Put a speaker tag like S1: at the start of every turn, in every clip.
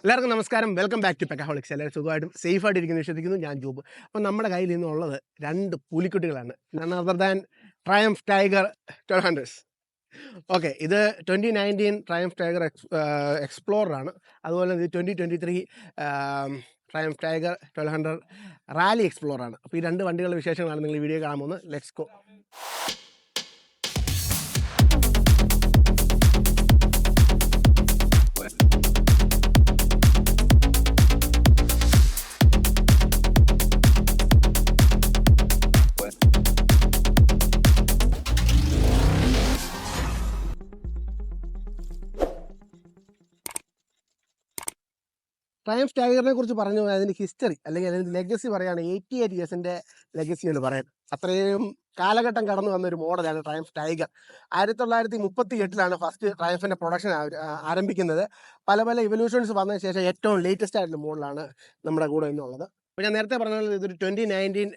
S1: എല്ലാവർക്കും നമസ്കാരം. Welcome back to പെക്കഹോളിക്സ്. എല്ലാവരും സുഖമായിട്ടും സേഫായിട്ട് ഇരിക്കുന്നു വിശ്വസിക്കുന്നു. ഞാൻ ജോബ്. അപ്പോൾ നമ്മുടെ കയ്യിൽ നിന്നുള്ളത് 2 പുലിക്കുട്ടികളാണ്. None other than Triumph Tiger 1200. Okay, ഇത് 2019 ട്രയംഫ് ടൈഗർ എക്സ്പ്ലോററാണ്. അതുപോലെ ഇത് 2023 ട്രയംഫ് ടൈഗർ 1200 റാലി എക്സ്പ്ലോറാണ്. അപ്പോൾ ഈ 2 വണ്ടികളുടെ വിശേഷങ്ങളാണ് നിങ്ങൾ ഈ വീഡിയോ കാണാൻ പോകുന്നത്. Let's go. ട്രയംഫ് ടൈഗറിനെ കുറിച്ച് പറഞ്ഞു പോയാൽ അതിൻ്റെ ഹിസ്റ്ററി അല്ലെങ്കിൽ അതിൻ്റെ ലെഗസി പറയുകയാണ് 88 ഇയേഴ്സിൻ്റെ ലെഗസി എന്ന് പറയുന്നത്. അത്രയും കാലഘട്ടം കടന്നു വന്ന ഒരു മോഡലാണ് ട്രയംഫ് ടൈഗർ. 1938 ഫസ്റ്റ് ട്രയംഫിൻ്റെ പ്രൊഡക്ഷൻ ആരംഭിക്കുന്നത്. പല പല ഇവല്യൂഷൻസ് വന്നതിന് ശേഷം ഏറ്റവും ലേറ്റസ്റ്റ് ആയിട്ടുള്ള മോഡലാണ് നമ്മുടെ കൂടെ ഇന്നുള്ളത്. അപ്പോൾ ഞാൻ നേരത്തെ പറഞ്ഞ പോലെ ഇതൊരു 2019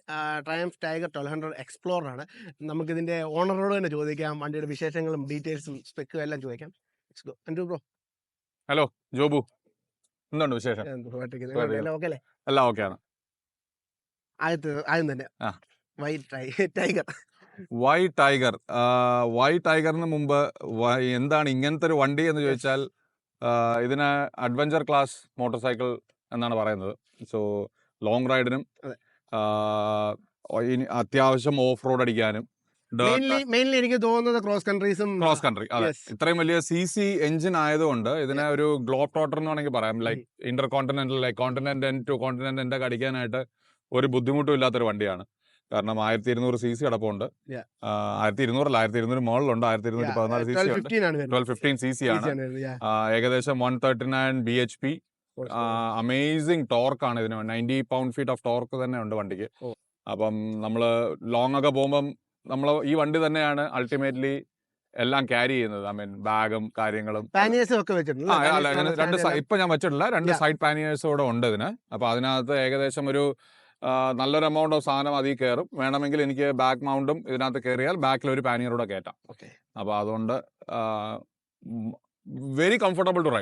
S1: ട്രയംഫ് ടൈഗർ 1200 എക്സ്പ്ലോറാണ്. നമുക്കിതിൻ്റെ ഓണറോട് തന്നെ ചോദിക്കാം, വണ്ടിയുടെ വിശേഷങ്ങളും ഡീറ്റെയിൽസും സ്പെക്കും എല്ലാം ചോദിക്കാം. അൻഡ്രു ബ്രോ.
S2: ഹലോ ജോബു, എന്തുണ്ട് വിശേഷം?
S1: ഓക്കെ അല്ലേ?
S2: എല്ലാം ഓക്കെയാണ്.
S1: ആദ്യം തന്നെ വൈറ്റ് ടൈഗർ.
S2: വൈറ്റ് ടൈഗറിന് മുമ്പ് എന്താണ് ഇങ്ങനത്തെ ഒരു വണ്ടി എന്ന് ചോദിച്ചാൽ ഇതിന് അഡ്വഞ്ചർ ക്ലാസ് മോട്ടോർ സൈക്കിൾ എന്നാണ് പറയുന്നത്. സോ ലോങ് റൈഡിനും അത്യാവശ്യം ഓഫ് റോഡ് അടിക്കാനും
S1: മെയിൻലി എനിക്ക് തോന്നുന്നത് ക്രോസ് കൺട്രി.
S2: അതെ, ഇത്രയും വലിയ CC എഞ്ചിൻ ആയതുകൊണ്ട് ഇതിനെ ഒരു ഗ്ലോബ് ട്രോട്ടർ എന്ന് വേണമെങ്കിൽ പറയാം. Like intercontinental, like continent end to continent end അടിക്കാനായിട്ട് ഒരു ബുദ്ധിമുട്ടും ഇല്ലാത്തൊരു വണ്ടിയാണ്. കാരണം 1200 CC അടപ്പമുണ്ട്. 1200 മുകളിലുണ്ട്. 1214 CC ഉണ്ട്. 1215 CC ആണ്. ഏകദേശം 139 bhp. അമേസിങ് ടോർക്കാണ് ഇതിന്. 90 pound-feet ഓഫ് ടോർക്ക് തന്നെ ഉണ്ട് വണ്ടിക്ക്. അപ്പം നമ്മൾ ലോങ് ഒക്കെ പോകുമ്പം നമ്മൾ ഈ വണ്ടി തന്നെയാണ് അൾട്ടിമേറ്റ്ലി എല്ലാം ക്യാരി ചെയ്യുന്നത്. ഐ മീൻ ബാഗും കാര്യങ്ങളും ഇപ്പൊ ഞാൻ വെച്ചിട്ടില്ല. 2 സൈഡ് പാനിയേഴ്സ് കൂടെ ഉണ്ട് ഇതിന്. അപ്പൊ അതിനകത്ത് ഏകദേശം ഒരു നല്ലൊരു എമൗണ്ട് ഓഫ് സാധനം അതിൽ കയറും. വേണമെങ്കിൽ എനിക്ക് ബാക്ക് മൗണ്ടും ഇതിനകത്ത് കയറിയാൽ ബാക്കിൽ ഒരു പാനിയറൂടെ കയറ്റാം. അപ്പൊ അതുകൊണ്ട് വെരി കംഫർട്ടബിൾ ടു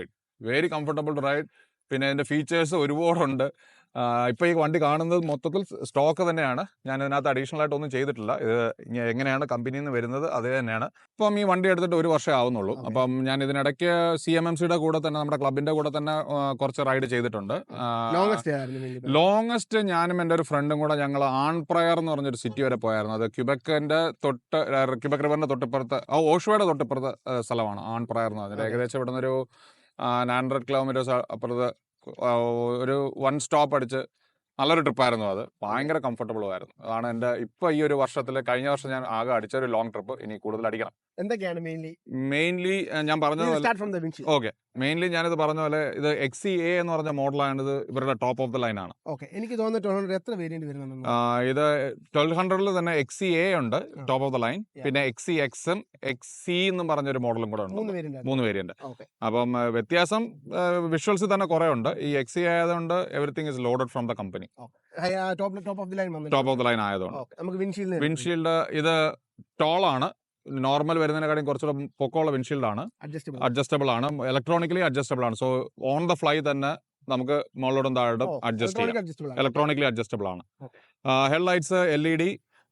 S2: റൈഡ്. പിന്നെ അതിന്റെ ഫീച്ചേഴ്സ് ഒരുപാടുണ്ട്. ഇപ്പൊ ഈ വണ്ടി കാണുന്നത് മൊത്തത്തിൽ സ്റ്റോക്ക് തന്നെയാണ്. ഞാൻ ഇതിനകത്ത് അഡീഷണൽ ആയിട്ട് ഒന്നും ചെയ്തിട്ടില്ല. ഇത് എങ്ങനെയാണ് കമ്പനിയിൽ നിന്ന് വരുന്നത് അത് തന്നെയാണ്. ഇപ്പം ഈ വണ്ടി എടുത്തിട്ട് 1 വർഷം ആവുന്നുള്ളൂ. അപ്പം ഞാൻ ഇതിനിടയ്ക്ക് CMMCയുടെ കൂടെ തന്നെ, നമ്മുടെ ക്ലബിന്റെ കൂടെ തന്നെ കുറച്ച് റൈഡ് ചെയ്തിട്ടുണ്ട്. ലോങ്ങസ്റ്റ് ഞാനും എൻ്റെ ഒരു ഫ്രണ്ടും കൂടെ ഞങ്ങൾ ആൺപ്രയർ എന്ന് പറഞ്ഞൊരു സിറ്റി വരെ പോയായിരുന്നു. അത് ക്യുബക് റിവറിന്റെ തൊട്ടിപ്പുറത്ത്, ഓഷോയുടെ തൊട്ടിപ്പുറത്തെ സ്ഥലമാണ് ആൺപ്രയർ എന്ന് പറഞ്ഞത്. ഏകദേശം ഇവിടെ നിന്നൊരു 900 കിലോമീറ്റേഴ്സ് അപ്പുറത്ത് ഒരു 1 സ്റ്റോപ്പ് അടിച്ച് നല്ലൊരു ട്രിപ്പായിരുന്നു. അത് ഭയങ്കര കംഫർട്ടബിളും ആയിരുന്നു. അതാണ് എൻ്റെ ഇപ്പൊ ഈ ഒരു വർഷത്തിൽ, കഴിഞ്ഞ വർഷം ഞാൻ ആകെ അടിച്ച ഒരു ലോങ് ട്രിപ്പ്. ഇനി കൂടുതൽ അടിക്കണം.
S1: എന്തൊക്കെയാണ്
S2: മെയിൻലി ഞാൻ പറഞ്ഞ പോലെ മെയിൻലി ഞാനിത് പറഞ്ഞ പോലെ ഇത് XCA എന്ന് പറഞ്ഞ മോഡലാണ്. ഇത് ഇവരുടെ ടോപ്പ് ഓഫ് ദ ലൈൻ ആണ്.
S1: എനിക്ക് തോന്നുന്നു എത്ര വേരിയന്റ് വരുന്നുണ്ട്
S2: ഇത് 1200 തന്നെ XCA ഉണ്ട്, ടോപ്പ് ഓഫ് ദ ലൈൻ. പിന്നെ XCX-ഉം XC എന്നും പറഞ്ഞൊരു മോഡലും കൂടെ ഉണ്ട്. 3 വേരിയന്റ്. അപ്പം വ്യത്യാസം വിഷ്വൽസ് തന്നെ കുറെ ഉണ്ട്. ഈ XCA ആയതുകൊണ്ട് everything is loaded from the company.
S1: Top
S2: of the line ആയതുകൊണ്ട് വിൻഷീൽഡ് ഇത് ടോളാണ്. നോർമൽ വരുന്നതിനെക്കാളും കുറച്ചുകൂടെ പൊക്കമുള്ള വിൻഷീൽഡാണ്. അഡ്ജസ്റ്റബിൾ ആണ്, ഇലക്ട്രോണിക്കലി അഡ്ജസ്റ്റബിൾ ആണ്. സോ ഓൺ ദ ഫ്ലൈ തന്നെ നമുക്ക് മുകളിലോട്ടും താഴോട്ടും അഡ്ജസ്റ്റ് ചെയ്യാം. ഇലക്ട്രോണിക്കലി അഡ്ജസ്റ്റബിൾ ആണ്. ഹെഡ് ലൈറ്റ്സ് LED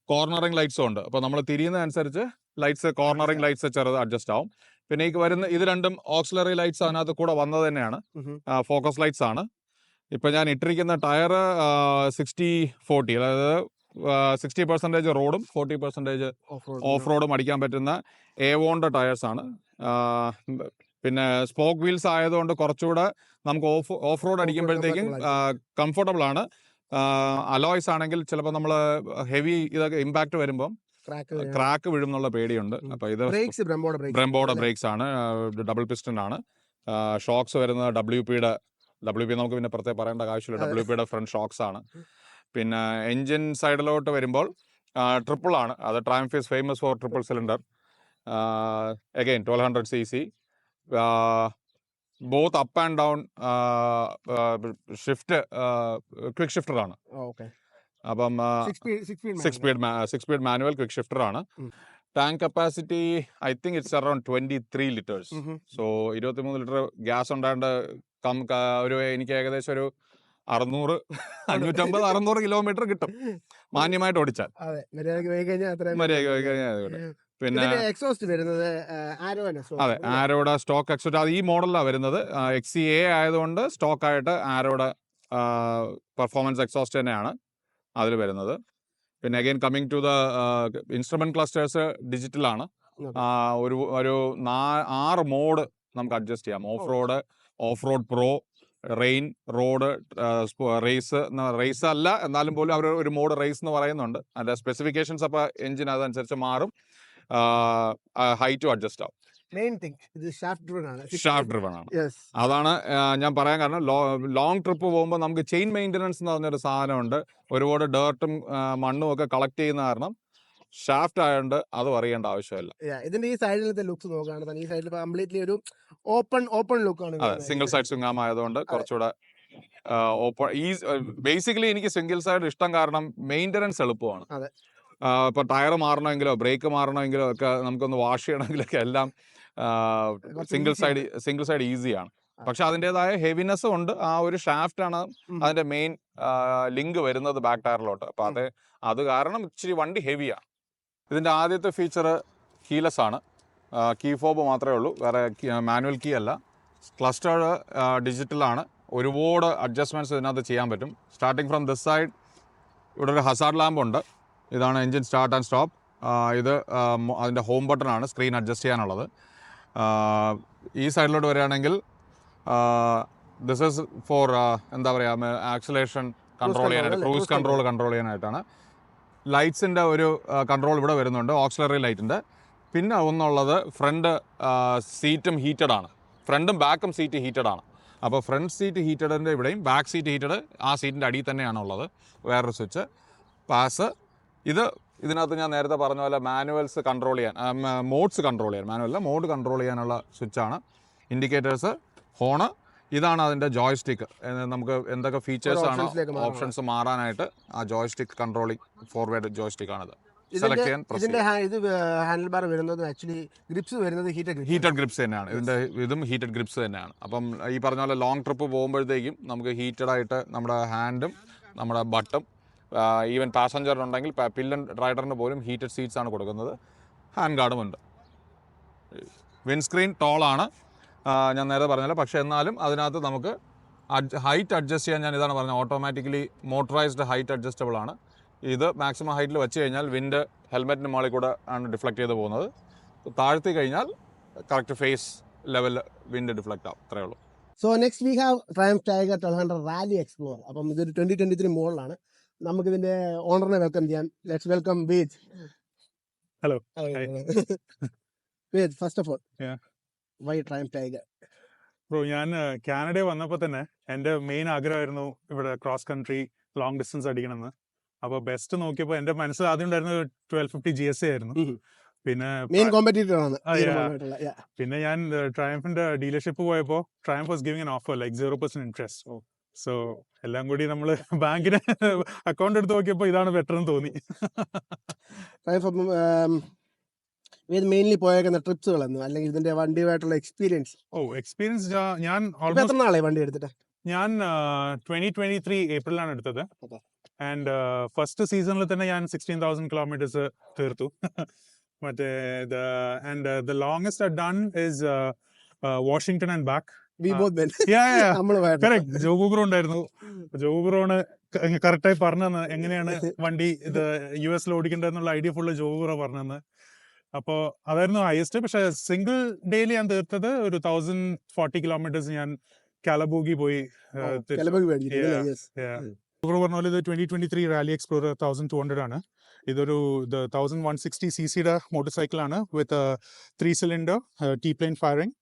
S2: കോർണറിംഗ് ലൈറ്റ്സും ഉണ്ട്. അപ്പോൾ നമ്മൾ തിരിയുന്നതനുസരിച്ച് ലൈറ്റ്സ്, കോർണറിംഗ് ലൈറ്റ്സ് ചെറുത് അഡ്ജസ്റ്റ് ആവും. പിന്നെ ഈ വരുന്ന ഇത് രണ്ടും ഓക്സിലറി ലൈറ്റ്സ് അതിനകത്ത് കൂടെ വന്നത് തന്നെയാണ്. ഫോക്കസ് ലൈറ്റ്സ് ആണ്. ഇപ്പൊ ഞാൻ ഇട്ടിരിക്കുന്ന ടയർ 60-40, അതായത് 60% റോഡും 40% ഓഫ് റോഡും അടിക്കാൻ പറ്റുന്ന ഏവോണിന്റെ ടയേഴ്സ് ആണ്. പിന്നെ സ്പോക്ക് വീൽസ് ആയതുകൊണ്ട് കുറച്ചുകൂടെ നമുക്ക് ഓഫ് റോഡ് അടിക്കുമ്പോഴത്തേക്കും കംഫർട്ടബിൾ ആണ്. അലോയ്സ് ആണെങ്കിൽ ചിലപ്പോൾ നമ്മൾ ഹെവി ഇതൊക്കെ ഇമ്പാക്ട് വരുമ്പോൾ ക്രാക്ക് വീഴും എന്നുള്ള പേടിയുണ്ട്. അപ്പൊ ഇത് ബ്രെംബോയുടെ ബ്രേക്സ് ആണ്, ഡബിൾ പിസ്റ്റൺ ആണ്. ഷോക്സ് വരുന്നത് WP നമുക്ക് പിന്നെ പ്രത്യേകം പറയേണ്ട ആവശ്യമില്ല. WPയുടെ ഫ്രണ്ട് ഷോക്സ് ആണ്. പിന്നെ എൻജിൻ സൈഡിലോട്ട് വരുമ്പോൾ ട്രിപ്പിൾ ആണ്. അത് Triumph is famous for triple cylinder. Again 1200 CC, both up and down shift, quick shifter ആണ്. അപ്പം 6 സ്പീഡ് മാനുവൽ ക്വിക്ക് ഷിഫ്റ്റർ ആണ്. Tank capacity I think it's around 23 liters. So 23 litre gas ഉണ്ടാണ്ട് ഒരു എനിക്ക് ഏകദേശം ഒരു 600 550-600 കിലോമീറ്റർ കിട്ടും മാന്യമായിട്ട് ഓടിച്ചാൽ.
S1: അതെ, മര്യാദയ്ക്ക് പോയി കഴിഞ്ഞാൽ അത്രയും
S2: മര്യാദയ്ക്ക് പോയി കഴിഞ്ഞാൽ അത് കിട്ടും. പിന്നെ
S1: എക്സോസ്റ്റ് വരുന്നത് ആരോന്റെ
S2: അതെ, ആരോയുടെ സ്റ്റോക്ക് എക്സോസ്റ്റ് അത് ഈ മോഡലാണ് വരുന്നത്. XCA ആയതുകൊണ്ട് സ്റ്റോക്കായിട്ട് ആരോയുടെ പെർഫോമൻസ് എക്സോസ്റ്റ് തന്നെയാണ് അതിൽ വരുന്നത്. പിന്നെ again coming to the instrument clusters ഡിജിറ്റലാണ്. ഒരു 6 മോഡ് നമുക്ക് അഡ്ജസ്റ്റ് ചെയ്യാം. Off road pro, rain, road, race അല്ല എന്നാലും പോലും അവർ ഒരു മോഡ് റേസ് എന്ന് പറയുന്നുണ്ട്. അതിൻ്റെ സ്പെസിഫിക്കേഷൻസ് അപ്പോൾ എഞ്ചിൻ അതനുസരിച്ച് മാറും. ഹൈറ്റും അഡ്ജസ്റ്റ് ആവും.
S1: മെയിൻ തിങ് ഇത്
S2: ഷാഫ്റ്റ് ഡ്രിവൺ ആണ്. അതാണ് ഞാൻ പറയാൻ കാരണം. ലോങ് ട്രിപ്പ് പോകുമ്പോൾ നമുക്ക് ചെയിൻ മെയിൻ്റനൻസ് എന്ന് പറഞ്ഞൊരു സാധനമുണ്ട്. ഒരുപാട് ഡേർട്ടും മണ്ണും ഒക്കെ കളക്ട് ചെയ്യുന്ന കാരണം ഷാഫ്റ്റ് ആയതുകൊണ്ട് അത് അറിയേണ്ട ആവശ്യമില്ല.
S1: ഇതിന്റെ ഈ സൈഡിലത്തെ ലുക്സ് നോക്കുകയാണെങ്കിൽ ഈ സൈഡിൽ കംപ്ലീറ്റ്ലി ഒരു ഓപ്പൺ ലുക്കാണ്.
S2: അതെ, സിംഗിൾ സൈഡ് സ്വിംഗ് ആയതുകൊണ്ട് കുറച്ചുകൂടെ ഓപ്പൺ. ബേസിക്കലി എനിക്ക് സിംഗിൾ സൈഡ് ഇഷ്ടം കാരണം മെയിൻ്റനൻസ് എളുപ്പമാണ്. ഇപ്പോൾ ടയർ മാറണമെങ്കിലോ ബ്രേക്ക് മാറണമെങ്കിലോ ഒക്കെ നമുക്കൊന്ന് വാഷ് ചെയ്യണമെങ്കിലൊക്കെ എല്ലാം സിംഗിൾ സൈഡ് ഈസിയാണ്. പക്ഷെ അതിൻ്റെതായ ഹെവിനെസ്സും ഉണ്ട്. ആ ഒരു ഷാഫ്റ്റ് ആണ് അതിന്റെ മെയിൻ ലിങ്ക് വരുന്നത് ബാക്ക് ടയറിലോട്ട്. അപ്പൊ അത് കാരണം ഇച്ചിരി വണ്ടി ഹെവിയാണ്. ഇതിന്റെ ആദ്യത്തെ ഫീച്ചർ കീലെസ് ആണ്. കീ ഫോബ് മാത്രമേ ഉള്ളൂ, വേറെ മാനുവൽ കീ അല്ല. ക്ലസ്റ്റർ ഡിജിറ്റലാണ്. ഒരുപാട് അഡ്ജസ്റ്റ്മെന്റ്സ് ഇതിനകത്ത് ചെയ്യാൻ പറ്റും. സ്റ്റാർട്ടിങ് ഫ്രം ദിസ് സൈഡ് ഇവിടെ ഒരു ഹസാർഡ് ലാമ്പ് ഉണ്ട്. ഇതാണ് എൻജിൻ സ്റ്റാർട്ട് ആൻഡ് സ്റ്റോപ്പ്. ഇത് അതിൻ്റെ ഹോം ബട്ടൺ ആണ്, സ്ക്രീൻ അഡ്ജസ്റ്റ് ചെയ്യാനുള്ളത്. ഈ സൈഡിലോട്ട് വരികയാണെങ്കിൽ ദിസ് ഈസ് ഫോർ എന്താ പറയുക, ആക്സിലേഷൻ കൺട്രോൾ ചെയ്യാനായിട്ട്, ക്രൂസ് കൺട്രോൾ ചെയ്യാനായിട്ടാണ്. ലൈറ്റ്സിൻ്റെ ഒരു കൺട്രോൾ ഇവിടെ വരുന്നുണ്ട്, ഓക്സിലറി ലൈറ്റിൻ്റെ. പിന്നെ ഒന്നുള്ളത് ഫ്രണ്ട് സീറ്റും ഹീറ്റഡ് ആണ്. ഫ്രണ്ടും ബാക്കും സീറ്റ് ഹീറ്റഡ് ആണ്. അപ്പോൾ ഫ്രണ്ട് സീറ്റ് ഹീറ്റഡിൻ്റെ ഇവിടെയും ബാക്ക് സീറ്റ് ഹീറ്റഡ് ആ സീറ്റിൻ്റെ അടിയിൽ തന്നെയാണുള്ളത്. വേറൊരു സ്വിച്ച് പാസ്. ഇതിനകത്ത് ഞാൻ നേരത്തെ പറഞ്ഞ പോലെ മാനുവൽസ് കൺട്രോൾ ചെയ്യാൻ, മോഡ്സ് കൺട്രോൾ ചെയ്യാൻ, മാനുവലല്ല മോഡ് കൺട്രോൾ ചെയ്യാനുള്ള സ്വിച്ചാണ്. Indicators, horn. ഇതാണ് അതിൻ്റെ ജോയ്സ്റ്റിക്ക്. നമുക്ക് എന്തൊക്കെ ഫീച്ചേഴ്സാണ് ഓപ്ഷൻസ് മാറാനായിട്ട് ആ ജോയ്സ്റ്റിക്ക് കൺട്രോളിങ് ഫോർവേഡ് ജോയ്സ്റ്റിക്ക് ആണിത്. സെലക്ട് ചെയ്യാൻ
S1: ഹാൻഡിൽ ബാർ വരുന്നത് ആക്ച്വലി ഗ്രിപ്സ് വരുന്നത്
S2: ഹീറ്റഡ് ഗ്രിപ്സ് തന്നെയാണ്. ഇതും ഹീറ്റഡ് ഗ്രിപ്സ് തന്നെയാണ്. അപ്പം ഈ പറഞ്ഞ പോലെ ലോങ് ട്രിപ്പ് പോകുമ്പോഴത്തേക്കും നമുക്ക് ഹീറ്റഡ് ആയിട്ട് നമ്മുടെ ഹാൻഡും നമ്മുടെ ബട്ടും, ഈവൻ പാസഞ്ചറിനുണ്ടെങ്കിൽ പില്ലൻ റൈഡറിന് പോലും ഹീറ്റഡ് സീറ്റ്സ് ആണ് കൊടുക്കുന്നത്. ഹാൻഡ് ഗാർഡും ഉണ്ട്. വിൻസ്ക്രീൻ ടോളാണ്, ഞാൻ നേരത്തെ പറഞ്ഞല്ലോ. പക്ഷേ എന്നാലും അതിനകത്ത് നമുക്ക് ഹൈറ്റ് അഡ്ജസ്റ്റ് ചെയ്യാൻ, ഞാൻ ഇതാണ് പറഞ്ഞത്, ഓട്ടോമാറ്റിക്കലി മോട്ടറൈസ്ഡ് ഹൈറ്റ് അഡ്ജസ്റ്റബിൾ ആണ്. ഇത് മാക്സിമം ഹൈറ്റിൽ വെച്ച് കഴിഞ്ഞാൽ വിൻഡ് ഹെൽമെറ്റിന് മുകളിൽ കൂടെ ആണ് ഡിഫ്ലക്ട് ചെയ്ത് പോകുന്നത്. താഴ്ത്തി കഴിഞ്ഞാൽ correct face level wind deflect ആവും. അത്രേ ഉള്ളൂ.
S1: So next we have Triumph Tiger 1200 rally explorer. അപ്പം ഇതൊരു 2023 മോഡലാണ്. നമുക്കിതിന്റെ ഓണറിനെ വെൽക്കം ചെയ്യാം. Let's welcome Ved.
S3: Hello.
S1: Ved, first of all why Triumph Tiger?
S3: Bro, ഞാൻ കാനഡയിൽ വന്നപ്പോൾ തന്നെ എൻ്റെ മെയിൻ ആഗ്രഹമായിരുന്നു ഇവിടെ ക്രോസ് കൺട്രി ലോങ് ഡിസ്റ്റൻസ് അടിക്കണമെന്ന്. അപ്പോൾ ബെസ്റ്റ് നോക്കിയപ്പോൾ എൻ്റെ മനസ്സിൽ ആദ്യം ഉണ്ടായിരുന്നത് 1250 GSA ആയിരുന്നു. പിന്നെ പിന്നെ ഞാൻ ട്രയംഫിന്റെ ഡീലർഷിപ്പ് പോയപ്പോൾ triumph was giving an offer like 0% interest. So എല്ലാം കൂടി നമ്മൾ ബാങ്കിന് അക്കൗണ്ട് എടുത്ത് നോക്കിയപ്പോൾ ഇതാണ് ബെറ്റർ എന്ന് തോന്നി.
S1: മെയിൻലി പോയേക്കുന്ന ട്രിപ്സുകളെന്ന് അല്ലെങ്കിൽ ഇതിന്റെ വണ്ടിയുമായിട്ടുള്ള എക്സ്പീരിയൻസ്?
S3: എക്സ്പീരിയൻസ് ഞാൻ
S1: എത്ര നാളായി വണ്ടി എടുത്തിട്ട്?
S3: ഞാൻ 2023 ഏപ്രിലാണ് എടുത്തത്. ആൻഡ് ഫസ്റ്റ് സീസണിൽ തന്നെ ഞാൻ 16,000 കിലോമീറ്റേഴ്സ് തീർത്തു. മറ്റേ the longest I've done is Washington and back.
S1: We both went.
S3: Correct. ജോഗുഗ്രോ ഉണ്ടായിരുന്നു. ജോഗുഗ്രോണ് കറക്റ്റായി പറഞ്ഞതെന്ന് എങ്ങനെയാണ് വണ്ടി ഇത് US ഓടിക്കേണ്ടതെന്നുള്ള ഐഡിയ ഫുള്ള് ജോഗുഗ്രോ പറഞ്ഞതെന്ന്. അപ്പോൾ അതായിരുന്നു ഹയസ്റ്റ്. പക്ഷെ സിംഗിൾ ഡേയിൽ ഞാൻ തീർത്തത് ഒരു 1040 കിലോമീറ്റേഴ്സ് ഞാൻ കാലബൂഗി പോയി. പറഞ്ഞ പോലെ ഇത് 2023 റാലി എക്സ്പ്ലോറർ 1200 ആണ്. ഇതൊരു 1160cc മോട്ടോർ സൈക്കിളാണ് വിത്ത് 3 സിലിണ്ടർ T-പ്ലെയിൻ ഫയറിംഗ്.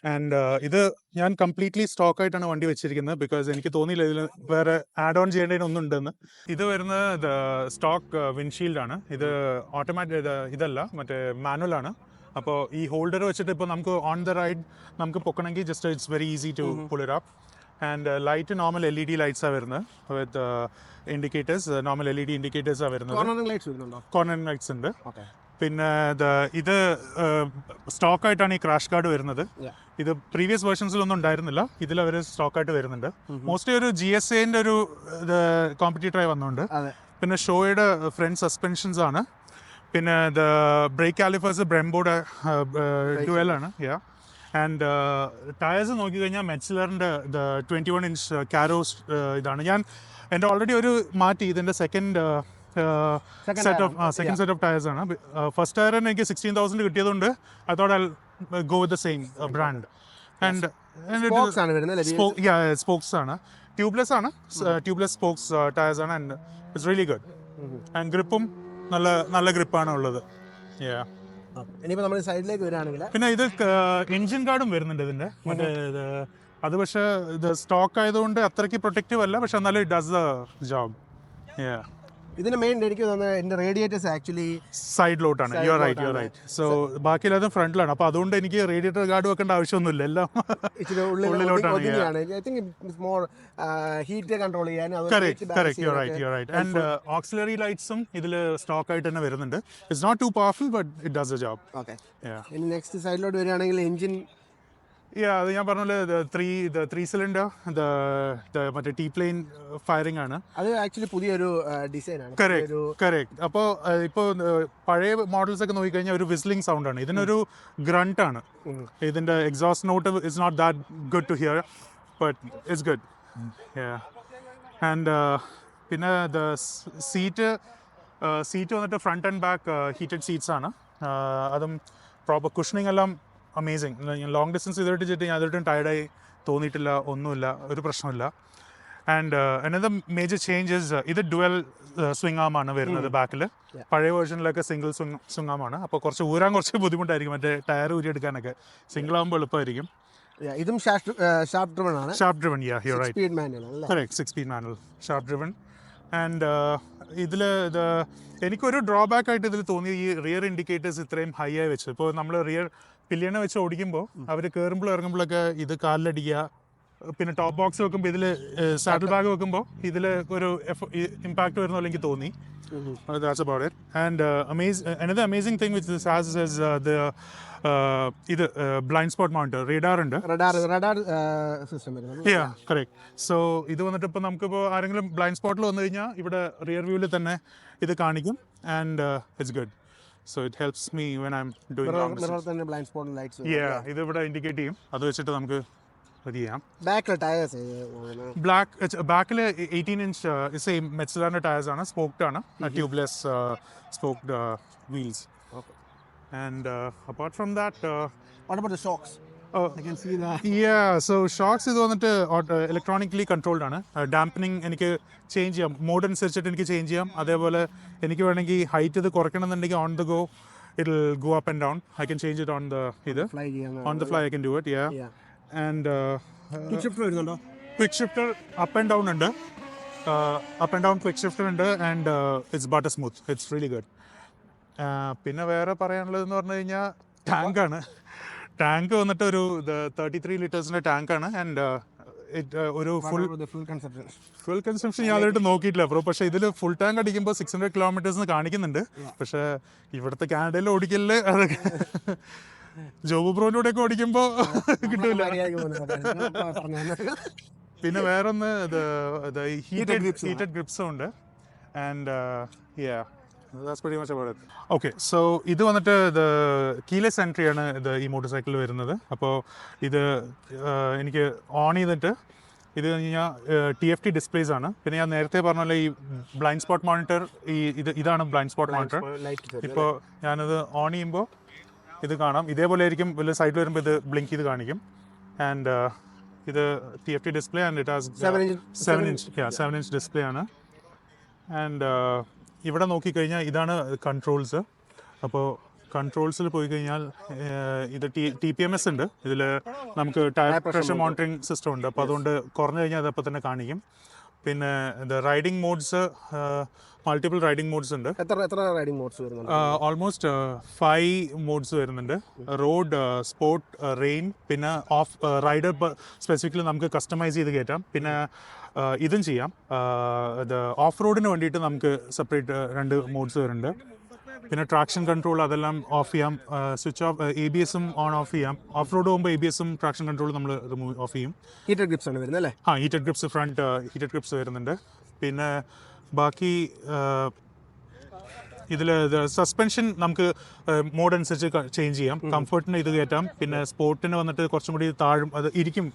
S3: ആൻഡ് ഇത് ഞാൻ കംപ്ലീറ്റ്ലി സ്റ്റോക്ക് ആയിട്ടാണ് വണ്ടി വെച്ചിരിക്കുന്നത്. ബിക്കോസ് എനിക്ക് തോന്നിയില്ല ഇതിൽ വേറെ ആഡ് ഓൺ ചെയ്യേണ്ടതിനൊന്നും ഉണ്ടെന്ന്. ഇത് വരുന്നത് സ്റ്റോക്ക് വിൻഷീൽഡ് ആണ്. ഇത് ഓട്ടോമാറ്റിക് ഇതല്ല, മറ്റേ മാനുവൽ ആണ്. അപ്പോൾ ഈ ഹോൾഡർ വെച്ചിട്ട് ഇപ്പോൾ നമുക്ക് ഓൺ ദ റൈഡ് നമുക്ക് പൊക്കണമെങ്കിൽ just it's very easy to pull it up. And light normal LED ലൈറ്റ്സാണ് വരുന്നത് വിത്ത് ഇൻഡിക്കേറ്റേഴ്സ്. നോർമൽ LED ഇൻഡിക്കേറ്റേഴ്സാണ് വരുന്നത്. കോർണറിംഗ് ലൈറ്റ്സ് ഉണ്ട്. പിന്നെ ഇത് സ്റ്റോക്കായിട്ടാണ് ഈ ക്രാഷ് ഗാർഡ് വരുന്നത്. ഇത് പ്രീവിയസ് വേർഷൻസിലൊന്നും ഉണ്ടായിരുന്നില്ല, ഇതിൽ അവർ സ്റ്റോക്കായിട്ട് വരുന്നുണ്ട്. മോസ്റ്റ്ലി ഒരു GSAൻ്റെ ഒരു കോമ്പറ്റീറ്ററായി വന്നുകൊണ്ട്. പിന്നെ ഷോയുടെ ഫ്രണ്ട് സസ്പെൻഷൻസ് ആണ്. പിന്നെ ബ്രേക്ക് കാലിഫേഴ്സ് ബ്രെംബോയുടെ ഡുവലാണ്. ആൻഡ് ടയേഴ്സ് നോക്കിക്കഴിഞ്ഞാൽ മെറ്റ്സിലറിൻ്റെ 21 ഇഞ്ച് കാരോസ് ഇതാണ്. ഞാൻ എൻ്റെ ഓൾറെഡി ഒരു മാറ്റി ഇതിൻ്റെ സെക്കൻഡ് സെറ്റ് ഓഫ് ടയേഴ്സ് ആണ്. ഫസ്റ്റ് ടയർ തന്നെ എനിക്ക് 16,000 കിട്ടിയതുകൊണ്ട് I thought I go with the same brand. And spokes ആണ്, ട്യൂബ്ലെസ് ആണ്, ട്യൂബ്ലെസ് സ്പോക്സ് ടയേഴ്സ് ആണ്. And it's really good. And ഗ്രിപ്പും നല്ല ഗ്രിപ്പാണ് ഉള്ളത്.
S1: സൈഡിലേക്ക് വരികയാണെങ്കിൽ
S3: പിന്നെ ഇത് എൻജിൻ ഗാർഡും വരുന്നുണ്ട് ഇതിന്റെ. മറ്റേ അത് പക്ഷേ ഇത് സ്റ്റോക്ക് ആയതുകൊണ്ട് അത്രയ്ക്ക് പ്രൊട്ടക്റ്റീവ് അല്ല, പക്ഷെ എന്നാലും ഇറ്റ് ഡസ് ദ ജോബ്.
S1: ഇതിന്റെ മെയിൻ എനിക്ക് തോന്നുന്നത് എന്റെ റേഡിയേറ്റേഴ്സ് ആക്ച്വലി
S3: സൈഡിലോട്ടാണ്. You are right. സോ ബാക്കിയെല്ലാം ഫ്രണ്ടിലാണ്. അപ്പോൾ അതുകൊണ്ട് എനിക്ക് റേഡിയേറ്റർ ഗാർഡ് വെക്കേണ്ട ആവശ്യമൊന്നുമില്ല, എല്ലാം ഉള്ളിലോട്ടാണ്.
S1: ഹീറ്റ് കൺട്രോൾ ചെയ്യാൻ.
S3: Correct you right. And auxiliary ലൈറ്റ്സും ഇതിൽ സ്റ്റോക്ക് ആയിട്ട് തന്നെ വരുന്നുണ്ട്. It's not too powerful but it does the job.
S1: ഇനി നെക്സ്റ്റ് സൈഡിലോട്ട് വരികയാണെങ്കിൽ എഞ്ചിൻ.
S3: അത് ഞാൻ പറഞ്ഞ ത്രീ സിലിണ്ടർ മറ്റേ ടീപ്ലെയിൻ ഫയറിംഗ് ആണ്.
S1: അത് ആക്ച്വലി പുതിയൊരു ഡിസൈൻ ആണ്.
S3: കറക്റ്റ്. അപ്പോൾ ഇപ്പോൾ പഴയ മോഡൽസ് ഒക്കെ നോക്കിക്കഴിഞ്ഞാൽ ഒരു വിസ്ലിംഗ് സൗണ്ട് ആണ്. ഇതിനൊരു ഗ്രണ്ട് ആണ്. ഇതിന്റെ exhaust note is not that good to hear, but it's good. And പിന്നെ സീറ്റ് വന്നിട്ട് front and back heated seats ആണ്. അതും പ്രോപ്പർ കുഷനിങ് എല്ലാം അമേസിങ്. ലോങ് ഡിസ്റ്റൻസ് ഞാൻ ഇതുവരെയും ടയർഡായി തോന്നിയിട്ടില്ല, ഒന്നുമില്ല, ഒരു പ്രശ്നമില്ല. ആൻഡ് അനദർ മേജർ ചേഞ്ചസ്, ഇത് ഡുവൽ സ്വിംഗ് ആം ആണ് വരുന്നത് ബാക്കിൽ. പഴയ വേർഷനിലൊക്കെ സിംഗിൾ സ്വിംഗ് ആം ആണ്. അപ്പോൾ ഊരാൻ കുറച്ച് ബുദ്ധിമുട്ടായിരിക്കും, മറ്റേ ടയർ ഊരിയെടുക്കാനൊക്കെ. സിംഗിൾ ആകുമ്പോൾ എളുപ്പമായിരിക്കും.
S1: ഇതും ഷാർപ്പ് ഡ്രിവൺ ആണ്.
S3: ഷാർപ്പ് driven, yeah, you are right.
S1: 6-speed manual അല്ലേ?
S3: കറക്റ്റ്, 6-speed manual, ഷാർപ്പ് ഡ്രിവൺ. ആൻഡ് ഇതിൽ എനിക്കൊരു ഡ്രോബാക്ക് ആയിട്ട് ഇതിൽ തോന്നിയ ഈ റിയർ ഇൻഡിക്കേറ്റേഴ്സ് ഇത്രയും ഹൈ ആയി വെച്ചത്. ഇപ്പോൾ നമ്മൾ റിയർ പില്ലിയനെ വെച്ച് ഓടിക്കുമ്പോൾ അവർ കയറുമ്പോൾ ഇറങ്ങുമ്പോഴൊക്കെ ഇത് കാലിലടിക്കുക. പിന്നെ ടോപ്പ് ബോക്സ് വെക്കുമ്പോൾ ഇതിൽ സാഡിൽ ബാഗ് വെക്കുമ്പോൾ ഇതിൽ ഒരു ഇമ്പാക്ട് വരുന്ന പോലെ എനിക്ക് തോന്നി. That's about it. And another amazing thing which this has is ഇത് ബ്ലൈൻഡ് സ്പോട്ട് മോണിറ്റർ, റഡാർ ഉണ്ട്.
S1: റഡാർ സിസ്റ്റം വരുന്നത്.
S3: Yeah, correct. So ഇത് വന്നിട്ട് ഇപ്പോൾ നമുക്കിപ്പോൾ ആരെങ്കിലും ബ്ലൈൻഡ് സ്പോട്ടിൽ വന്നു കഴിഞ്ഞാൽ ഇവിടെ റിയർ വ്യൂവിൽ തന്നെ ഇത് കാണിക്കും. And it's good. So it helps me when I'm doing long distance.
S1: Blind spot lights.
S3: Yeah, ഇത് ഇവിടെ ഇൻഡിക്കേറ്റ് ചെയ്യും. അത് വെച്ചിട്ട് നമുക്ക് ചെയ്യാം.
S1: ബാക്കിലെ ടയേഴ്സ്
S3: ബാക്കിൽ 18 ഇഞ്ച് സെയിം മെറ്റ്സിലറിന്റെ ടയേഴ്സ് ആണ്. സ്പോക്ഡ് ആണ്, tubeless spoked wheels. And apart from that,
S1: what about the shocks? I can see that.
S3: Yeah, so shocks ഇത് വന്നിട്ട് ഇലക്ട്രോണിക്കലി കൺട്രോൾഡ് ആണ്. ഡാംപനിങ് എനിക്ക് ചേഞ്ച് ചെയ്യാം, മോഡ് അനുസരിച്ചിട്ട് എനിക്ക് ചേഞ്ച് ചെയ്യാം. അതേപോലെ എനിക്ക് വേണമെങ്കിൽ ഹൈറ്റ് ഇത് കുറയ്ക്കണമെന്നുണ്ടെങ്കിൽ on the go it will go up and down. I can change it on the fly I can do it. Yeah. And
S1: quick shifter വരുന്നുണ്ടോ?
S3: Quick shifter up and down ഉണ്ട്. Up and down quick shifter ഉണ്ട്. And it's butter smooth. It's really good. പിന്നെ വേറെ പറയാനുള്ളതെന്ന് പറഞ്ഞു കഴിഞ്ഞാൽ ടാങ്കാണ്. Tank വന്നിട്ട് ഒരു 33 ലിറ്റേഴ്സിൻ്റെ ടാങ്കാണ്. ആൻഡ് ഒരു ഫുൾ കൺസംഷൻ ഞാൻ അതിലോട്ട് നോക്കിയിട്ടില്ല ബ്രോ. പക്ഷേ ഇതിൽ ഫുൾ ടാങ്ക് അടിക്കുമ്പോൾ 600 കിലോമീറ്റേഴ്സ് കാണിക്കുന്നുണ്ട്. പക്ഷേ ഇവിടുത്തെ കാനഡയിൽ ഓടിക്കലിൽ അതൊക്കെ ജോബ് ബ്രോൻ്റെ കൂടെയൊക്കെ ഓടിക്കുമ്പോൾ കിട്ടില്ല. പിന്നെ വേറൊന്ന് ഹീറ്റഡ് ഗ്രിപ്സും ഉണ്ട്. And yeah, that's pretty much about it. Okay, so ഇത് വന്നിട്ട് കീലെസ് എൻട്രി ആണ് ഇത് ഈ മോട്ടോർ സൈക്കിളിൽ വരുന്നത്. അപ്പോൾ ഇത് എനിക്ക് ഓൺ ചെയ്തിട്ട് ഇത് കഴിഞ്ഞാൽ TFT ഡിസ്പ്ലേസ് ആണ്. പിന്നെ ഞാൻ നേരത്തെ പറഞ്ഞ പോലെ ഈ ബ്ലൈൻഡ് സ്പോട്ട് മോണിറ്റർ, ഇതാണ് ബ്ലൈൻഡ് സ്പോട്ട് മോണിറ്റർ. ഇപ്പോൾ ഞാനത് ഓൺ ചെയ്യുമ്പോൾ ഇത് കാണാം. ഇതേപോലെ ആയിരിക്കും വലിയ സൈഡിൽ വരുമ്പോൾ ഇത് ബ്ലിങ്ക് ചെയ്ത് കാണിക്കും. ആൻഡ് ഇത് TFT display and it has 7 inch display ആണ്. ആൻഡ് ഇവിടെ നോക്കിക്കഴിഞ്ഞാൽ ഇതാണ് കൺട്രോൾസ്. അപ്പോൾ കൺട്രോൾസിൽ പോയി കഴിഞ്ഞാൽ ഇത് TPMS ഉണ്ട്. ഇതിൽ നമുക്ക് ടയർ പ്രഷർ മോണിറ്ററിങ് സിസ്റ്റം ഉണ്ട്. അപ്പോൾ അതുകൊണ്ട് കുറഞ്ഞു കഴിഞ്ഞാൽ അതപ്പോൾ തന്നെ കാണിക്കും. പിന്നെ riding modes, multiple riding modes ഉണ്ട്.
S1: എത്ര റൈഡിംഗ് മോഡ്സ് വരുന്നുണ്ട്?
S3: ഓൾമോസ്റ്റ് 5 മോഡ്സ് വരുന്നുണ്ട്. റോഡ്, സ്പോർട്ട്, റെയിൻ, പിന്നെ ഓഫ് റൈഡർ സ്പെസിഫിക്കലി നമുക്ക് കസ്റ്റമൈസ് ചെയ്ത് കയറ്റാം. പിന്നെ ഇതും ചെയ്യാം. ഓഫ് റോഡിന് വേണ്ടിയിട്ട് നമുക്ക് സെപ്പറേറ്റ് 2 മോഡ്സ് വരുന്നുണ്ട്. പിന്നെ ട്രാക്ഷൻ കൺട്രോൾ അതെല്ലാം ഓഫ് ചെയ്യാം. Switch off ABS on off ചെയ്യാം. ഓഫ് റോഡ് പോകുമ്പോൾ ABS ട്രാക്ഷൻ കൺട്രോൾ നമ്മൾ ഓഫ് ചെയ്യും.
S1: ഹീറ്റഡ് ഗ്രിപ്സ് ആണ് വരുന്നത് അല്ലേ?
S3: Heated grips front heated grips വരുന്നുണ്ട്. പിന്നെ ബാക്കി ഇതിൽ സസ്പെൻഷൻ നമുക്ക് മോഡ് അനുസരിച്ച് ചേഞ്ച് ചെയ്യാം. കംഫർട്ടിന് ഇത് കയറ്റാം. പിന്നെ സ്പോർട്ടിന് വന്നിട്ട് കുറച്ചും കൂടി താഴും, അത് ഇരിക്കും,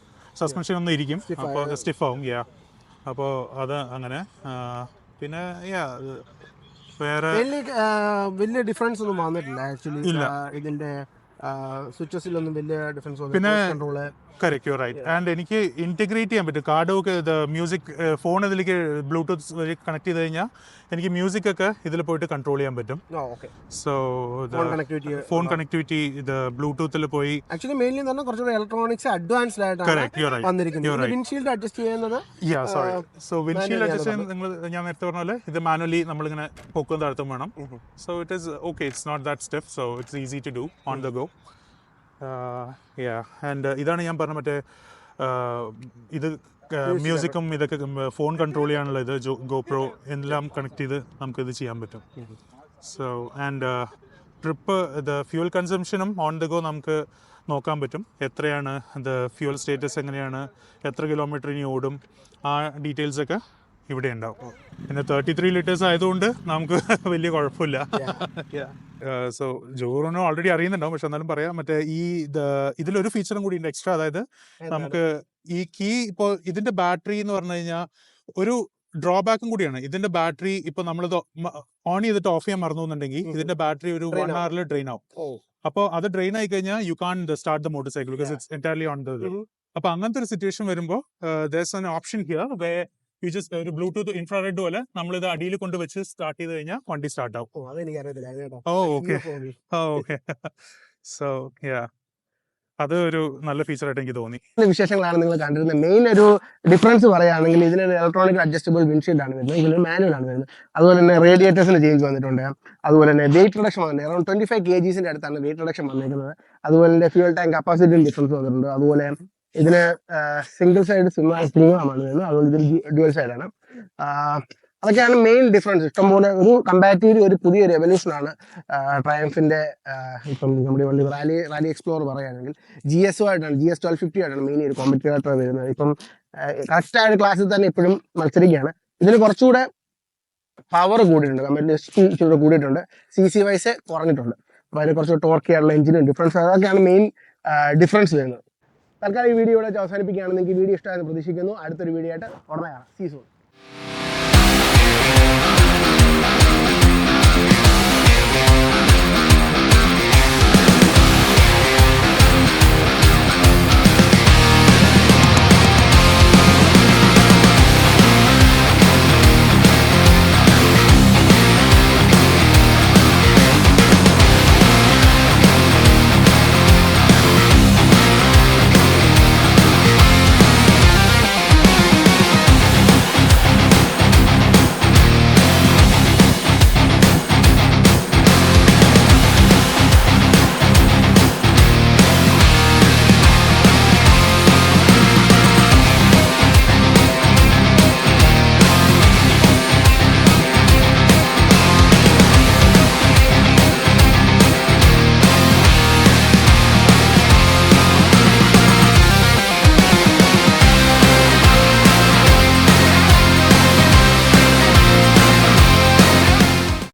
S3: സസ്പെൻഷൻ ഒന്ന് ഇരിക്കും, അപ്പോൾ സ്റ്റിഫ് ആവും. അപ്പോൾ അത് അങ്ങനെ. പിന്നെ വേറെ
S1: വലിയ ഡിഫറൻസ് ഒന്നും വന്നിട്ടില്ല ആക്ച്വലി ഇതിന്റെ സ്വിച്ചസിലൊന്നും വലിയ ഡിഫറൻസ്.
S3: പിന്നെ കറക്റ്റ്, യു റൈറ്റ്. ആൻഡ് എനിക്ക് ഇന്റഗ്രേറ്റ് ചെയ്യാൻ പറ്റും കാർഡൊക്കെ. ഇത് മ്യൂസിക് ഫോൺ ഇതിലേക്ക് ബ്ലൂടൂത്ത് വഴി കണക്ട് ചെയ്ത് കഴിഞ്ഞാൽ എനിക്ക് മ്യൂസിക് ഒക്കെ ഇതിൽ പോയിട്ട് കൺട്രോൾ ചെയ്യാൻ പറ്റും. സോ ഫോൺ കണക്ടിവിറ്റി ഇത് ബ്ലൂടൂത്തിൽ പോയി.
S1: ആക്ച്വലി മെയിൻലി തന്നെ കുറച്ചുകൂടി ഇലക്ട്രോണിക്സ് അഡ്വാൻസ്ഡ് ആയിട്ടാണ് വന്നിരിക്കുന്നത്. വിൻഷീൽഡ് അഡ്ജസ്റ്റ് ചെയ്യുന്നത്
S3: സോ വിൻഷീൽഡ് അഡ്ജസ്റ്റ് ചെയ്യാൻ നിങ്ങൾ ഞാൻ നേരത്തെ പറഞ്ഞ പോലെ ഇത് മാനുവലി നമ്മളിങ്ങനെ പൊക്കും താഴ്ത്തും വേണം. So it is okay, it's not that stiff, so it's easy to do on the go. And ഇതാണ് ഞാൻ പറഞ്ഞ മറ്റേ ഇത് മ്യൂസിക്കും ഇതൊക്കെ ഫോൺ കൺട്രോൾ ചെയ്യാനുള്ള ഇത് GoPro എല്ലാം കണക്ട് ചെയ്ത് നമുക്കിത് ചെയ്യാൻ പറ്റും. സോ ആൻഡ് ട്രിപ്പ് ഇത് ഫ്യൂൽ കൺസംഷനും ഓൺ ദ ഗോ നമുക്ക് നോക്കാൻ പറ്റും. എത്രയാണ് ഇത്, ഫ്യൂൽ സ്റ്റേറ്റസ് എങ്ങനെയാണ്, എത്ര കിലോമീറ്റർ ഇനി ഓടും, ആ ഡീറ്റെയിൽസൊക്കെ ഇവിടെ ഉണ്ടാവും. പിന്നെ 33 ലിറ്റേഴ്സ് ആയതുകൊണ്ട് നമുക്ക് വലിയ കുഴപ്പമില്ല. സോ ജോറിനോ ഓൾറെഡി അറിയുന്നുണ്ടാവും, പക്ഷെ എന്നാലും പറയാം. മറ്റേ ഇതിലൊരു ഫീച്ചറും കൂടി ഉണ്ട് എക്സ്ട്രാ. അതായത് നമുക്ക് ഈ കീ ഇപ്പോൾ ഇതിന്റെ ബാറ്ററി എന്ന് പറഞ്ഞു കഴിഞ്ഞാൽ ഒരു ഡ്രോബാക്കും കൂടിയാണ്. ഇതിന്റെ ബാറ്ററി ഇപ്പൊ നമ്മളിത് ഓൺ ചെയ്തിട്ട് ഓഫ് ചെയ്യാൻ മറന്നു എന്നുണ്ടെങ്കിൽ ഇതിന്റെ ബാറ്ററി ഒരു 1 hour ഡ്രെയിൻ ആവും. അപ്പോൾ അത് ഡ്രെയിൻ ആയി കഴിഞ്ഞാൽ you can start the motorcycle because it's entirely on the. അപ്പൊ അങ്ങനത്തെ ഒരു സിറ്റുവേഷൻ വരുമ്പോൾ there's an option here where you just ഒരു ബ്ലൂടൂത്ത് ഇൻഫ്രാറെഡ് പോലെ നമ്മളിത് അടിയിൽ കൊണ്ട് വെച്ച് സ്റ്റാർട്ട് ചെയ്ത് കഴിഞ്ഞാൽ വണ്ടി സ്റ്റാർട്ട് ആവും. ഓക്കെ. സോ അത് ഒരു നല്ല ഫീച്ചർ ആയിട്ട് എനിക്ക് തോന്നി.
S1: വിശേഷങ്ങളാണ് നിങ്ങൾ കണ്ടിരുന്നത്. മെയിൻ ഒരു ഡിഫറൻസ് പറയുകയാണെങ്കിൽ ഇതിനൊരു ഇലക്ട്രോണിക് അഡ്ജസ്റ്റബിൾ വിൻഷീൽഡ് ആണ് വരുന്നത്, ഇതിലൊരു മാനുവൽ ആണ് വരുന്നത്. അതുപോലെ തന്നെ റേഡിയേറ്റേഴ്സിന് ചേഞ്ച് വന്നിട്ടുണ്ട്. അതുപോലെ തന്നെ വെയിറ്റ് റിഡക്ഷൻ വന്നിട്ടുണ്ട്. അറൗണ്ട് 25 kg അടുത്താണ് വെയിറ്റ് റിഡക്ഷൻ വന്നിരിക്കുന്നത്. അതുപോലെ തന്നെ ഫ്യൂൽ ടാങ്ക് കപ്പാസിറ്റിയും ഡിഫറൻസ് വന്നിട്ടുണ്ട്. അതുപോലെ ഇതിന് സിംഗിൾ സൈഡ് സ്പ്രിംഗാണ് വരുന്നത്, അതുപോലെ ഇതിൽ ഡ്യുവൽ സൈഡാണ്. അതൊക്കെയാണ് മെയിൻ ഡിഫറൻസ്. ഇഷ്ടംപോലെ ഒരു കമ്പാരിറ്റീവ്ലി ഒരു പുതിയൊരു എവല്യൂഷനാണ് ട്രയംഫിന്റെ. ഇപ്പം നമ്മുടെ വണ്ടി റാലി എക്സ്പ്ലോറർ പറയുകയാണെങ്കിൽ GS 1250 ആയിട്ടാണ് മെയിൻ ഒരു കോമ്പറ്റീറ്റർ വരുന്നത്. ഇപ്പം കറക്റ്റായ ക്ലാസ്സിൽ തന്നെ ഇപ്പോഴും മത്സരിക്കുകയാണ്. ഇതിന് കുറച്ചുകൂടെ പവർ കൂടിയിട്ടുണ്ട്, കമ്പാരിറ്റീവ്ലി കൂടിയിട്ടുണ്ട്. CC വൈസ് കുറഞ്ഞിട്ടുണ്ട്. അപ്പോൾ അതിന് കുറച്ച് ടോർക്ക് ചെയ്യാനുള്ള എഞ്ചിനും ഡിഫറൻസ്, അതൊക്കെയാണ് മെയിൻ ഡിഫറൻസ് വരുന്നത്. തൽക്കാലം ഈ വീഡിയോ ഇവിടെ അവസാനിപ്പിക്കുകയാണ്. നിങ്ങൾക്ക് വീഡിയോ ഇഷ്ടമായെന്ന് പ്രതീക്ഷിക്കുന്നു. അടുത്തൊരു വീഡിയോ ആയിട്ട് ഉടനെ കാണാം. See soon.